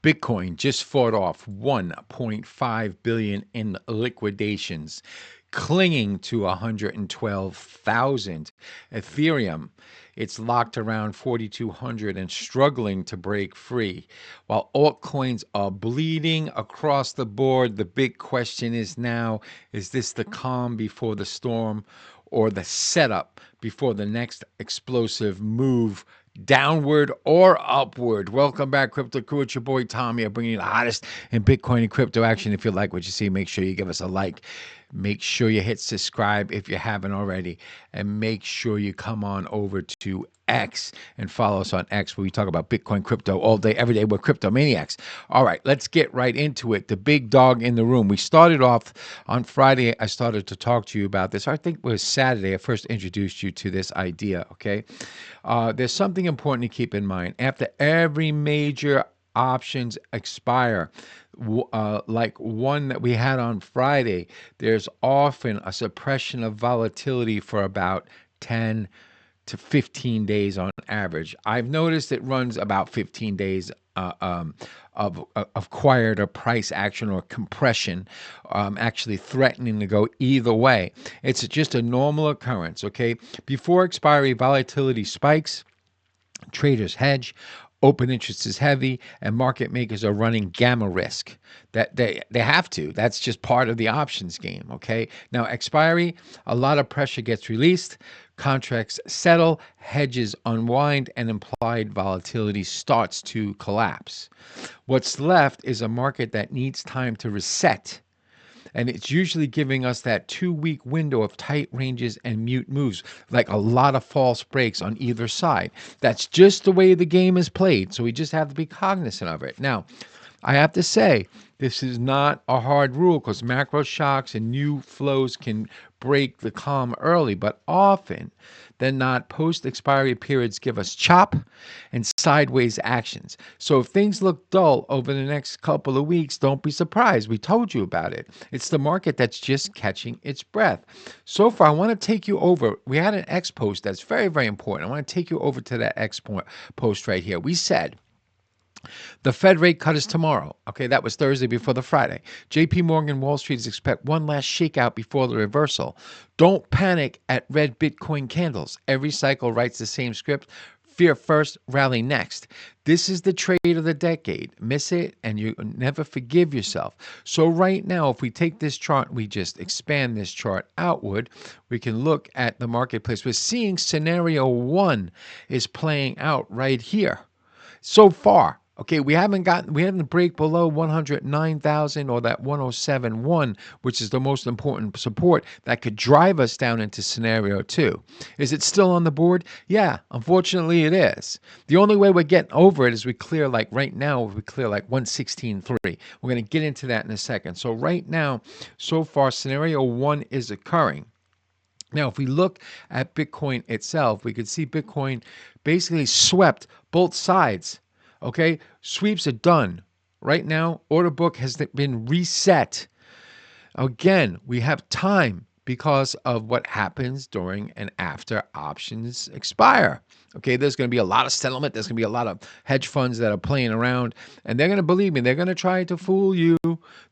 Bitcoin just fought off 1.5 billion in liquidations, clinging to 112,000. Ethereum, it's locked around 4,200 and struggling to break free. While altcoins are bleeding across the board, the big question is now, is this the calm before the storm or the setup before the next explosive move downward or upward? Welcome back, Crypto Crew. It's your boy Tommy. I'm bringing you the hottest in Bitcoin and crypto action. If you like what you see, make sure you give us a like. Make sure you hit subscribe if you haven't already. And make sure you come on over to X and follow us on X, where we talk about Bitcoin, crypto all day, every day. We're crypto maniacs. All right, let's get right into it. The big dog in the room. We started off on Friday. I started to talk to you about this. I think it was Saturday I first introduced you to this idea, okay? There's something important to keep in mind. After every major options expire, like one that we had on Friday, there's often a suppression of volatility for about 10 to 15 days on average. I've noticed it runs about 15 days of quiet or price action or compression, actually threatening to go either way. It's just a normal occurrence, okay? Before expiry, volatility spikes, traders hedge, open interest is heavy, and market makers are running gamma risk. That they have to. That's just part of the options game, okay? Now, expiry, a lot of pressure gets released, contracts settle, hedges unwind, and implied volatility starts to collapse. What's left is a market that needs time to reset, and it's usually giving us that 2-week window of tight ranges and mute moves, like a lot of false breaks on either side. That's just the way the game is played, so we just have to be cognizant of it. Now, I have to say, this is not a hard rule, because macro shocks and new flows can break the calm early, but often than not, post-expiry periods give us chop and sideways actions. So if things look dull over the next couple of weeks, don't be surprised. We told you about it. It's the market that's just catching its breath. So far, I want to take you over. We had an X post that's very, very important. I want to take you over to that X post right here. We said, the Fed rate cut is tomorrow. Okay, that was Thursday before the Friday. JP Morgan, Wall Street expect one last shakeout before the reversal. Don't panic at red Bitcoin candles. Every cycle writes the same script. Fear first, rally next. This is the trade of the decade. Miss it and you never forgive yourself. So right now, if we take this chart, we just expand this chart outward, we can look at the marketplace. We're seeing scenario one is playing out right here. So far, okay, we haven't break below 109,000 or that 107.1, which is the most important support that could drive us down into scenario two. Is it still on the board? Yeah, unfortunately it is. The only way we're getting over it is we clear, like right now, we clear like 116.3. We're going to get into that in a second. So right now, so far, scenario one is occurring. Now, if we look at Bitcoin itself, we could see Bitcoin basically swept both sides. Okay, sweeps are done. Right now, order book has been reset. Again, we have time because of what happens during and after options expire. Okay, there's going to be a lot of settlement. There's going to be a lot of hedge funds that are playing around, and they're going to, believe me, they're going to try to fool you.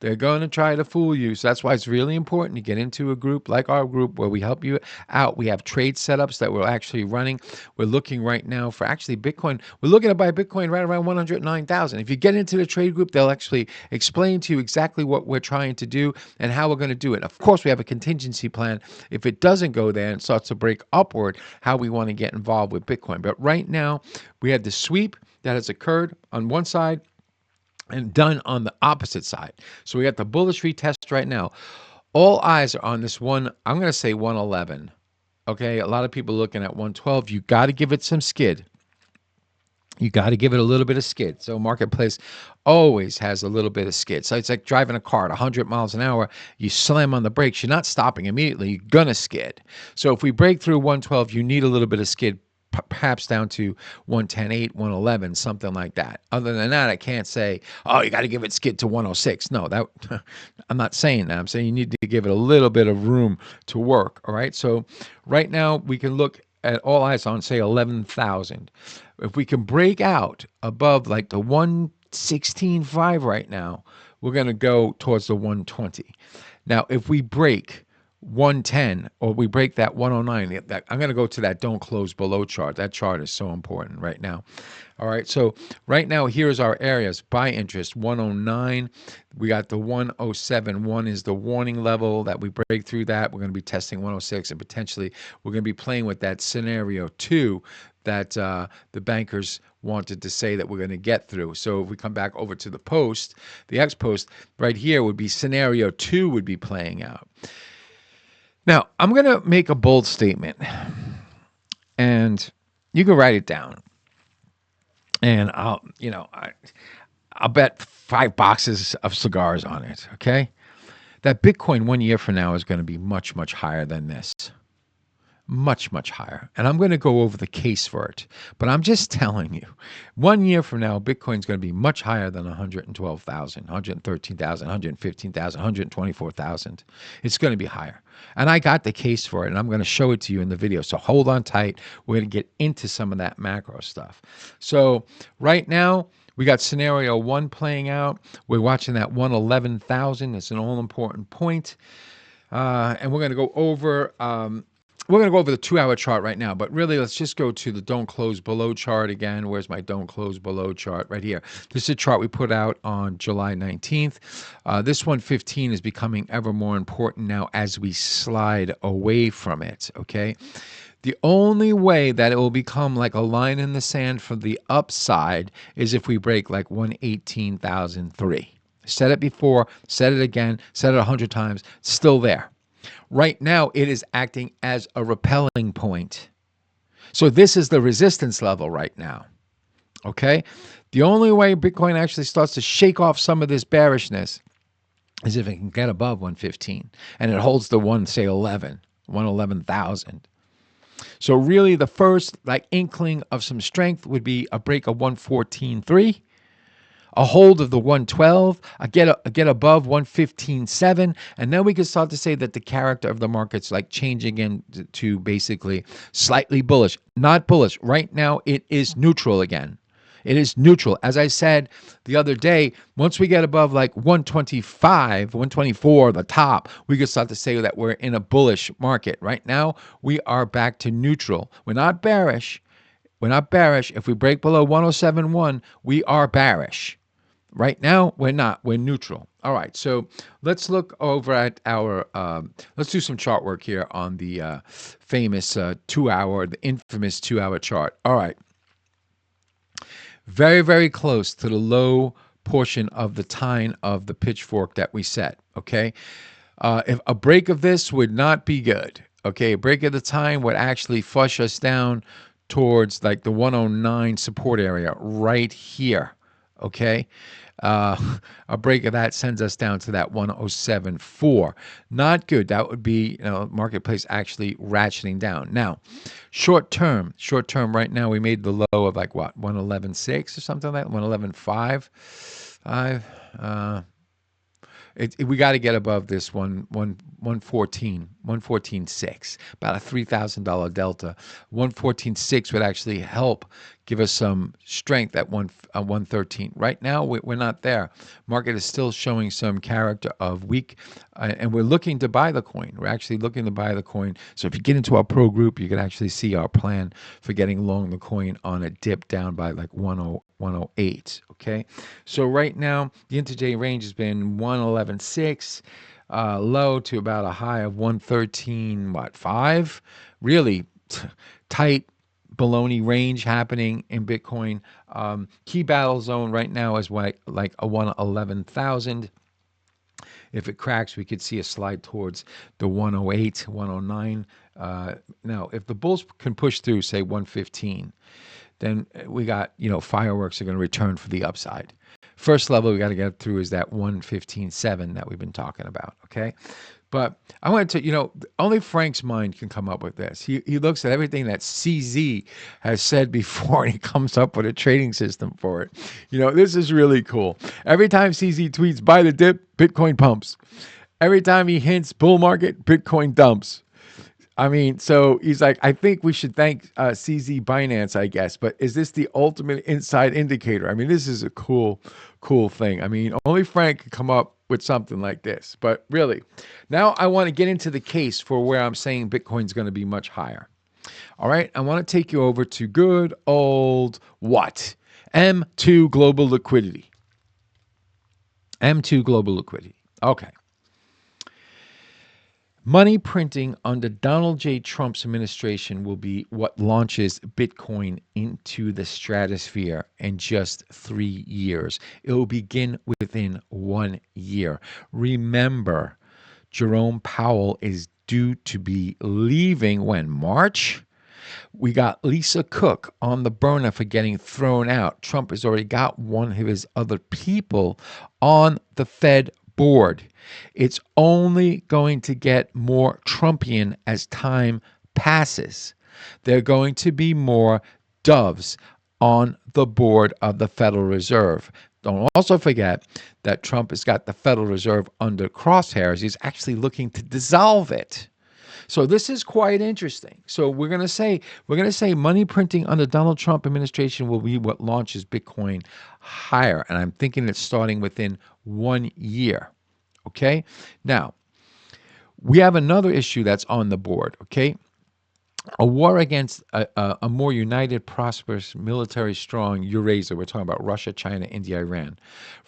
They're going to try to fool you. So that's why it's really important to get into a group like our group where we help you out. We have trade setups that we're actually running. We're looking right now for actually Bitcoin. We're looking to buy Bitcoin right around 109,000. If you get into the trade group, they'll actually explain to you exactly what we're trying to do and how we're going to do it. Of course, we have a contingency plan. If it doesn't go there and starts to break upward, how we want to get involved with Bitcoin. But right now, we had the sweep that has occurred on one side and done on the opposite side. So we got the bullish retest right now. All eyes are on this one, I'm going to say 111. Okay, a lot of people looking at 112. You got to give it some skid. You got to give it a little bit of skid. So marketplace always has a little bit of skid. So it's like driving a car at 100 miles an hour. You slam on the brakes. You're not stopping immediately. You're going to skid. So if we break through 112, you need a little bit of skid, perhaps down to 110.8, 111, something like that. Other than that, I can't say, oh, you got to give it skid to 106. No, that I'm not saying that. I'm saying you need to give it a little bit of room to work. All right. So right now we can look at all eyes on, say, 11,000. If we can break out above like the 110 16.5 right now. We're going to go towards the 120. Now, if we break 110 or we break that 109, I'm going to go to that don't close below chart. That chart is so important right now. All right, so right now, here's our areas. Buy interest, 109. We got the 107. One is the warning level that we break through that. We're going to be testing 106, and potentially we're going to be playing with that scenario 2 that the bankers wanted to say that we're going to get through. So if we come back over to the post, the X post, right here would be scenario 2 would be playing out. Now, I'm going to make a bold statement, and you can write it down. And I'll bet 5 boxes of cigars on it, okay? That Bitcoin 1 year from now is going to be much, much higher than this. Much, much higher. And I'm going to go over the case for it. But I'm just telling you, 1 year from now, Bitcoin's going to be much higher than 112,000, 113,000, 115,000, 124,000. It's going to be higher. And I got the case for it, and I'm going to show it to you in the video. So hold on tight. We're going to get into some of that macro stuff. So right now, we got scenario 1 playing out. We're watching that 111,000. It's an all-important point. And we're going to go over... we're going to go over the 2-hour chart right now, but really let's just go to the don't close below chart again. Where's my don't close below chart? Right here. This is a chart we put out on July 19th. This 115 is becoming ever more important now as we slide away from it, okay? The only way that it will become like a line in the sand for the upside is if we break like 118,003. Said it before, said it again, said it 100 times, still there. Right now, it is acting as a repelling point. So this is the resistance level right now, okay? The only way Bitcoin actually starts to shake off some of this bearishness is if it can get above 115, and it holds the 111,000. So really, the first inkling of some strength would be a break of 114.3. A hold of the 112, get above 115.7, and then we can start to say that the character of the market's changing into basically slightly bullish, not bullish. Right now, it is neutral again. It is neutral. As I said the other day, once we get above 125, 124, the top, we can start to say that we're in a bullish market. Right now, we are back to neutral. We're not bearish. We're not bearish. If we break below 107.1, we are bearish. Right now, we're not. We're neutral. All right, so let's look over at our, let's do some chart work here on the famous 2-hour, the infamous 2-hour chart. All right. Very, very close to the low portion of the tine of the pitchfork that we set, okay? If a break of this would not be good, okay? A break of the tine would actually flush us down towards the 109 support area right here, okay? A break of that sends us down to that 107.4. Not good. That would be, marketplace actually ratcheting down. Now, short term right now, we made the low of 111.6 or something like that, 111.5. We got to get above this 114.6, about a $3,000 delta. 114.6 would actually help give us some strength at 113. Right now, we're not there. Market is still showing some character of weak, and we're looking to buy the coin. We're actually looking to buy the coin. So if you get into our pro group, you can actually see our plan for getting long the coin on a dip down by 108. Okay, so right now the intraday range has been 111.6, low to about a high of 113.5. Really tight baloney range happening in Bitcoin. Key battle zone right now is like a 111,000. If it cracks, we could see a slide towards the 108, 109. Now, if the bulls can push through, say 115, then we got, fireworks are going to return for the upside. First level we got to get through is that 115.7 that we've been talking about, okay? But I wanted to, only Frank's mind can come up with this. He looks at everything that CZ has said before, and he comes up with a trading system for it. This is really cool. Every time CZ tweets, buy the dip, Bitcoin pumps. Every time he hints bull market, Bitcoin dumps. I mean, so he's like, I think we should thank CZ Binance, I guess. But is this the ultimate inside indicator? I mean, this is a cool thing. I mean, only Frank could come up with something like this. But really, now I want to get into the case for where I'm saying Bitcoin's going to be much higher. All right, I want to take you over to good old what? M2 Global Liquidity. M2 Global Liquidity. Okay. Money printing under Donald J. Trump's administration will be what launches Bitcoin into the stratosphere in just 3 years. It will begin within 1 year. Remember, Jerome Powell is due to be leaving when? March? We got Lisa Cook on the burner for getting thrown out. Trump has already got one of his other people on the Fed board. It's only going to get more Trumpian as time passes. There are going to be more doves on the board of the Federal Reserve. Don't also forget that Trump has got the Federal Reserve under crosshairs. He's actually looking to dissolve it. So this is quite interesting. So we're going to say money printing under Donald Trump administration will be what launches Bitcoin higher, and I'm thinking it's starting within 1 year. Okay? Now, we have another issue that's on the board, okay? A war against a more united, prosperous, military strong Eurasia, we're talking about Russia, China, India, Iran,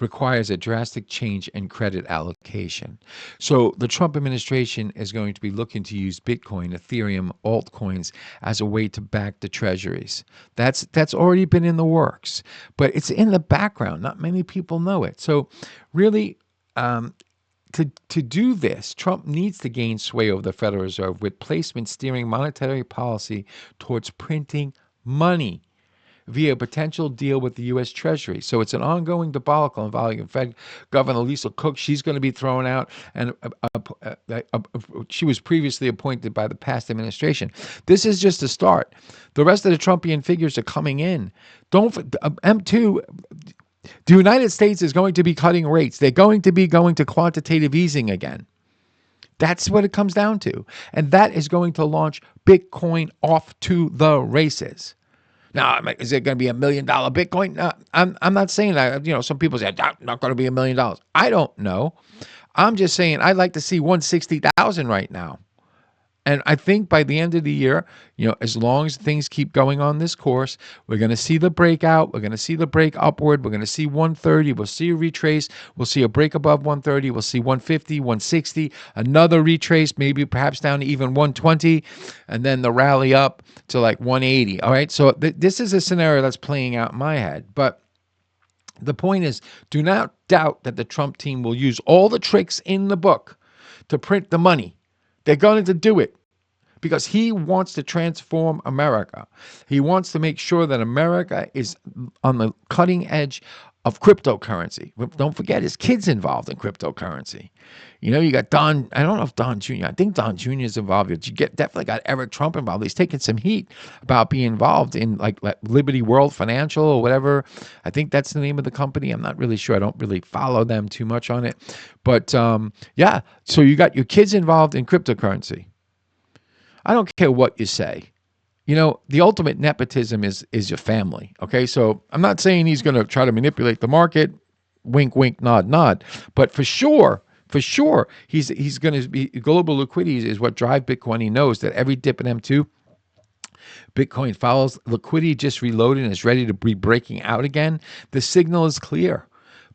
requires a drastic change in credit allocation. So the Trump administration is going to be looking to use Bitcoin, Ethereum, altcoins as a way to back the treasuries. That's already been in the works, but it's in the background. Not many people know it. So really, to do this, Trump needs to gain sway over the Federal Reserve with placement steering monetary policy towards printing money via a potential deal with the U.S. Treasury. So it's an ongoing debacle involving Fed Governor Lisa Cook. She's going to be thrown out, and she was previously appointed by the past administration. This is just a start. The rest of the Trumpian figures are coming in. M2. The United States is going to be cutting rates. They're going to be going to quantitative easing again. That's what it comes down to. And that is going to launch Bitcoin off to the races. Now, is it going to be $1 million Bitcoin? No, I'm not saying that. Some people say, not going to be $1 million. I don't know. I'm just saying I'd like to see 160,000 right now. And I think by the end of the year, as long as things keep going on this course, we're going to see the breakout. We're going to see the break upward. We're going to see 130. We'll see a retrace. We'll see a break above 130. We'll see 150, 160, another retrace, maybe perhaps down to even 120, and then the rally up to like 180. All right. So this is a scenario that's playing out in my head. But the point is, do not doubt that the Trump team will use all the tricks in the book to print the money. They're going to do it because he wants to transform America. He wants to make sure that America is on the cutting edge of cryptocurrency. Don't forget, his kid's involved in cryptocurrency. You got Don, I don't know if Don Jr., I think Don Jr. is involved. You definitely got Eric Trump involved. He's taking some heat about being involved in like Liberty World Financial or whatever. I think that's the name of the company. I'm not really sure. I don't really follow them too much on it. But yeah, so you got your kids involved in cryptocurrency. I don't care what you say. The ultimate nepotism is your family. Okay, so I'm not saying he's going to try to manipulate the market. Wink, wink, nod, nod. But for sure, he's going to be global liquidity is what drives Bitcoin. He knows that every dip in M2, Bitcoin follows. Liquidity just reloaded and is ready to be breaking out again. The signal is clear.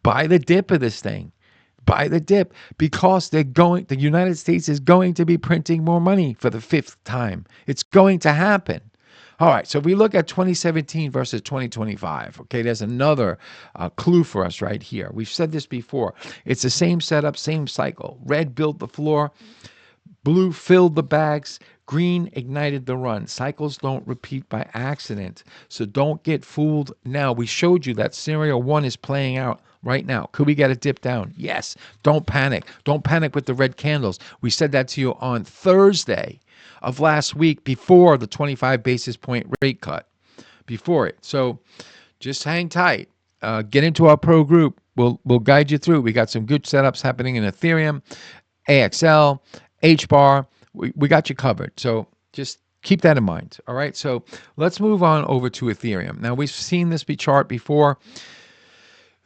Buy the dip of this thing. Buy the dip because the United States is going to be printing more money for the 5th time. It's going to happen. All right, so if we look at 2017 versus 2025, okay, there's another clue for us right here. We've said this before. It's the same setup, same cycle. Red built the floor, blue filled the bags, green ignited the run. Cycles don't repeat by accident, so don't get fooled now. We showed you that scenario 1 is playing out right now. Could we get a dip down? Yes. Don't panic. Don't panic with the red candles. We said that to you on Thursday of last week before the 25 basis point rate cut. Before it. So just hang tight. Get into our pro group. We'll guide you through. We got some good setups happening in Ethereum, AXL, HBAR. we got you covered. So just keep that in mind. All right. So let's move on over to Ethereum. Now, we've seen this chart before.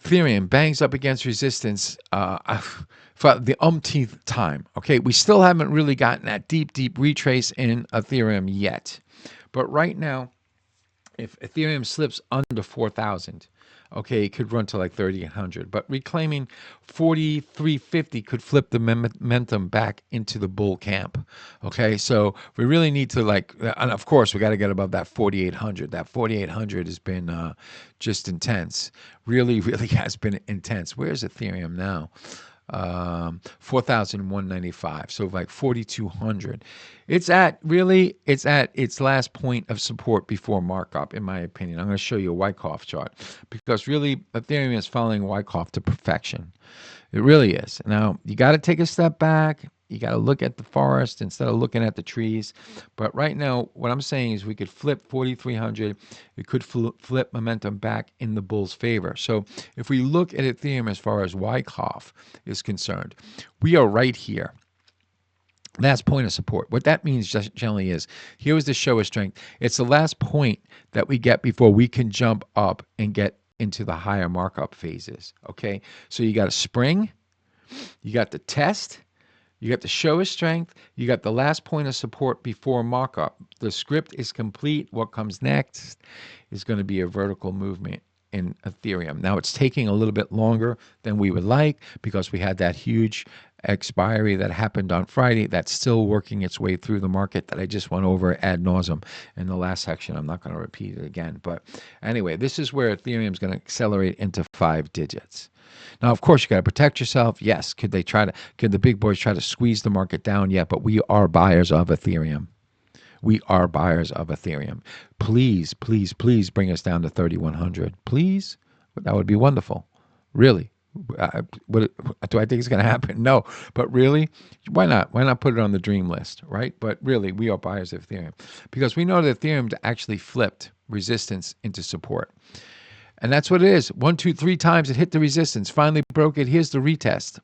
Ethereum bangs up against resistance for the umpteenth time. Okay, we still haven't really gotten that deep retrace in Ethereum yet. But right now, if Ethereum slips under 4,000, okay, it could run to like 3,800. But reclaiming 4,350 could flip the momentum back into the bull camp. Okay, so we really need to and of course, we got to get above that 4,800. That 4,800 has been just intense. Really has been intense. Where's Ethereum now? 4,195, so like 4,200. It's at its last point of support before markup, in my opinion. I'm going to show you a Wyckoff chart because really Ethereum is following Wyckoff to perfection. It really is. Now you got to take a step back. You got to look at the forest instead of looking at the trees. But right now, what I'm saying is we could flip 4,300. It could flip momentum back in the bull's favor. So if we look at Ethereum as far as Wyckoff is concerned, we are right here. Last point of support. What that means just generally is, here was the show of strength. It's the last point that we get before we can jump up and get into the higher markup phases. Okay, so you got a spring, you got the test, you got the show of strength. You got the last point of support before markup. The script is complete. What comes next is going to be a vertical movement in Ethereum. Now, it's taking a little bit longer than we would like because we had that huge expiry that happened on Friday that's still working its way through the market that I just went over ad nauseum in the last section. I'm not going to repeat it again. But anyway, this is where Ethereum is going to accelerate into 5 digits. Now, of course, you got to protect yourself. Yes. Could the big boys try to squeeze the market down? Yeah, but we are buyers of Ethereum. We are buyers of Ethereum. Please, please, please bring us down to 3,100. Please. That would be wonderful. Really. Do I think it's going to happen? No. But really, why not? Why not put it on the dream list, right? But really, we are buyers of Ethereum because we know that Ethereum actually flipped resistance into support. And that's what it is. 1, 2, 3 times it hit the resistance, finally broke it. Here's the retest.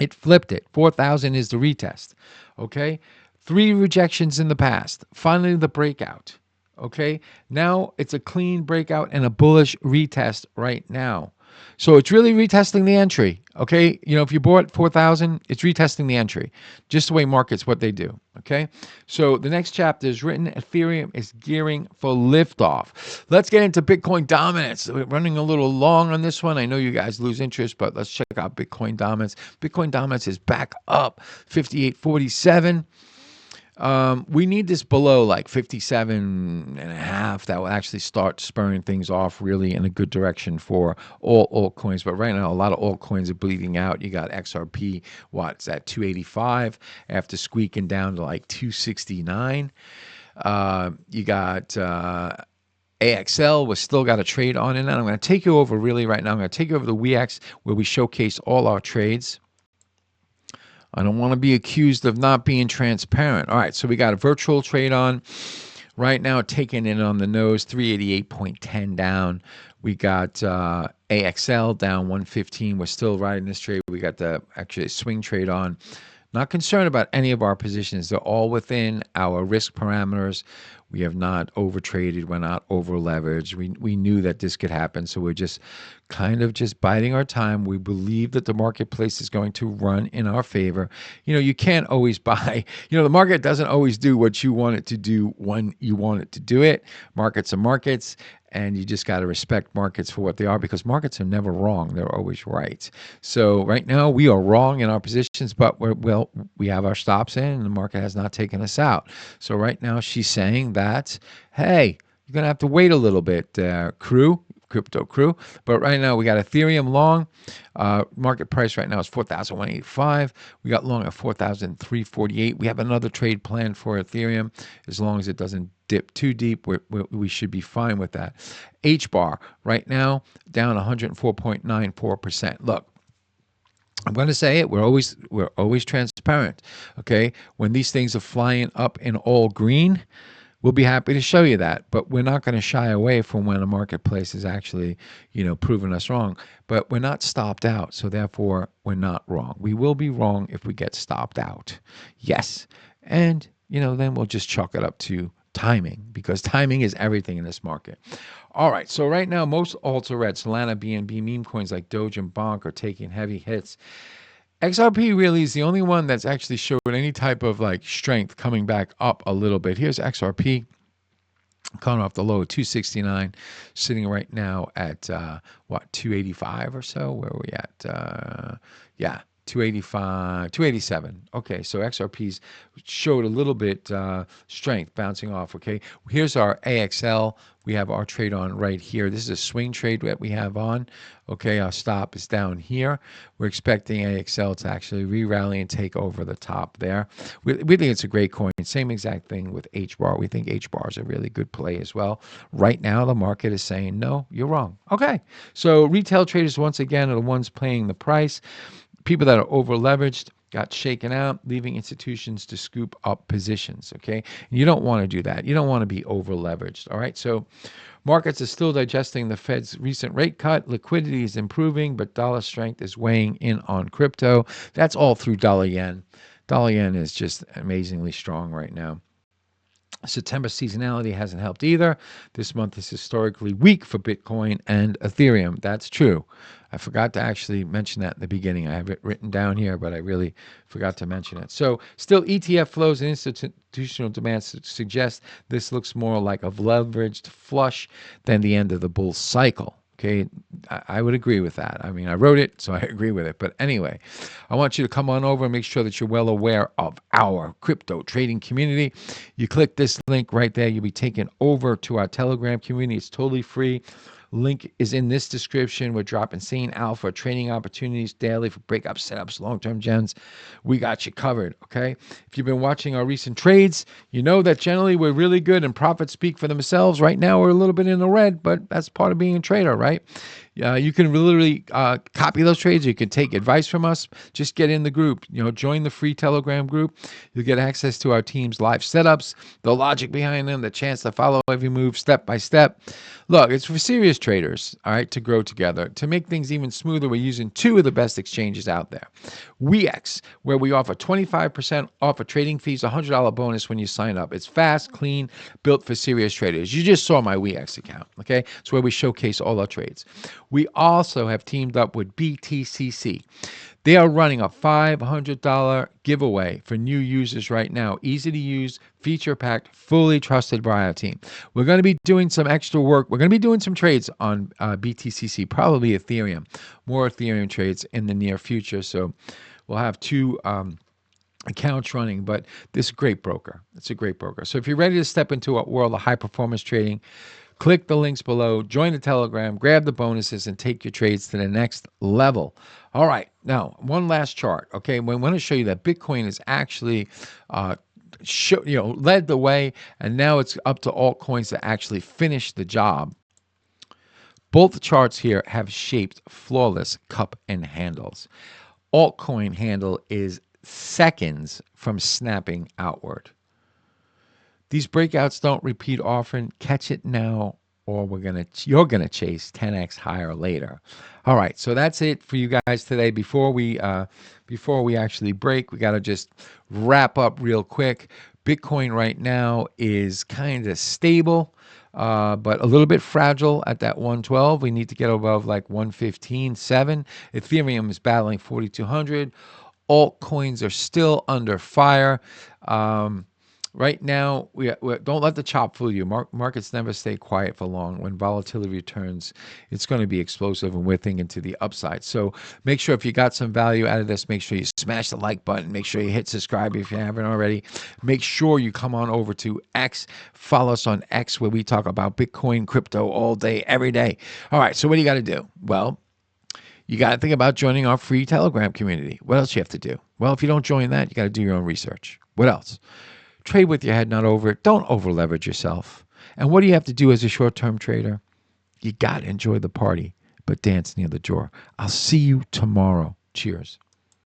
It flipped it. 4,000 is the retest. Okay? 3 rejections in the past. Finally, the breakout. Okay? Now it's a clean breakout and a bullish retest right now. So it's really retesting the entry. Okay? You know, if you bought 4,000, it's retesting the entry. Just the way markets, what they do. Okay? So the next chapter is written. Ethereum is gearing for liftoff. Let's get into Bitcoin dominance. We're running a little long on this one. I know you guys lose interest, but let's check out Bitcoin dominance. Bitcoin dominance is back up 58.47. We need this below like 57.5. That will actually start spurring things off really in a good direction for all altcoins. But right now, a lot of altcoins are bleeding out. You got XRP, what's at 285 after squeaking down to like 269. You got AXL, we're still got a trade on in that. I'm going to take you over really right now. I'm going to take you over the WEX where we showcase all our trades. I don't want to be accused of not being transparent. All right, so we got a virtual trade on right now, taking it on the nose, 388.10 down. We got AXL down 115. We're still riding this trade. We got the actually swing trade on. Not concerned about any of our positions. They're all within our risk parameters. We have not overtraded. We're not over leveraged. We knew that this could happen, so we're just kind of just biding our time. We believe that the marketplace is going to run in our favor. You know, you can't always buy. You know, the market doesn't always do what you want it to do when you want it to do it. Markets are markets. And you just got to respect markets for what they are because markets are never wrong. They're always right. So right now we are wrong in our positions, but we have our stops in and the market has not taken us out. So right now she's saying that, hey, you're going to have to wait a little bit, crypto crew. But right now we got Ethereum long. Market price right now is 4,185. We got long at 4,348. We have another trade plan for Ethereum. As long as it doesn't dip too deep, we should be fine with that. H-bar right now down 104.94%. Look, I'm going to say it. We're always transparent. Okay, when these things are flying up in all green, we'll be happy to show you that. But we're not going to shy away from when a marketplace is actually, proving us wrong. But we're not stopped out, so therefore we're not wrong. We will be wrong if we get stopped out. Yes. And, then we'll just chalk it up to timing, because timing is everything in this market. All right, so right now, most alts are red. Solana, BNB, meme coins like Doge and Bonk are taking heavy hits. XRP really is the only one that's actually showed any type of strength coming back up a little bit. Here's XRP coming off the low of 269, sitting right now at 285 or so. Where are we at? 285, 287. Okay, so XRP's showed a little bit strength bouncing off. Okay, here's our AXL. We have our trade on right here. This is a swing trade that we have on. Okay, our stop is down here. We're expecting AXL to actually re-rally and take over the top there. We think it's a great coin. Same exact thing with HBAR. We think HBAR is a really good play as well. Right now, the market is saying, no, you're wrong. Okay, so retail traders, once again, are the ones paying the price. People that are over leveraged got shaken out, leaving institutions to scoop up positions. Okay, and you don't want to do that. You don't want to be over leveraged. All right, so markets are still digesting the Fed's recent rate cut. Liquidity is improving, but dollar strength is weighing in on crypto. That's all through dollar yen. Dollar yen is just amazingly strong right now. September seasonality hasn't helped either. This month is historically weak for Bitcoin and Ethereum. That's true. I forgot to actually mention that in the beginning. I have it written down here, but I really forgot to mention it. So still ETF flows and institutional demand suggest this looks more like a leveraged flush than the end of the bull cycle. Okay, I would agree with that. I mean, I wrote it, so I agree with it. But anyway, I want you to come on over and make sure that you're well aware of our crypto trading community. You click this link right there, you'll be taken over to our Telegram community. It's totally free. Link is in this description. We're dropping insane alpha trading opportunities daily for breakup setups, long-term gens. We got you covered, okay? If you've been watching our recent trades, you know that generally we're really good and profits speak for themselves. Right now we're a little bit in the red, but that's part of being a trader, right? You can literally copy those trades. You can take advice from us. Just get in the group. Join the free Telegram group. You'll get access to our team's live setups, the logic behind them, the chance to follow every move step by step. Look, it's for serious traders, all right, to grow together. To make things even smoother, we're using two of the best exchanges out there. FOREX, where we offer 25% off of trading fees, $100 bonus when you sign up. It's fast, clean, built for serious traders. You just saw my FOREX account, okay? It's where we showcase all our trades. We also have teamed up with BTCC. They are running a $500 giveaway for new users right now. Easy to use, feature-packed, fully trusted by our team. We're going to be doing some extra work. We're going to be doing some trades on BTCC, probably Ethereum, more Ethereum trades in the near future. So we'll have two accounts running, but this is a great broker. It's a great broker. So if you're ready to step into a world of high-performance trading, click the links below, join the Telegram, grab the bonuses, and take your trades to the next level. All right, now one last chart. Okay, we want to show you that Bitcoin is actually led the way, and now it's up to altcoins to actually finish the job. Both charts here have shaped flawless cup and handles. Altcoin handle is seconds from snapping outward. These breakouts don't repeat often. Catch it now, or you're gonna chase 10x higher later. All right, so that's it for you guys today. Before we actually break, we gotta just wrap up real quick. Bitcoin right now is kind of stable, but a little bit fragile at that 112. We need to get above like 115.7. Ethereum is battling 4,200. Altcoins are still under fire. Right now, we don't let the chop fool you. Markets never stay quiet for long. When volatility returns, it's going to be explosive, and we're thinking to the upside. So make sure if you got some value out of this, make sure you smash the like button. Make sure you hit subscribe if you haven't already. Make sure you come on over to X. Follow us on X, where we talk about Bitcoin, crypto all day, every day. All right, so what do you got to do? Well, you got to think about joining our free Telegram community. What else you have to do? Well, if you don't join that, you got to do your own research. What else? Trade with your head not over it. Don't over leverage yourself. And what do you have to do as a short-term trader? You got to enjoy the party, but dance near the door. I'll see you tomorrow. Cheers.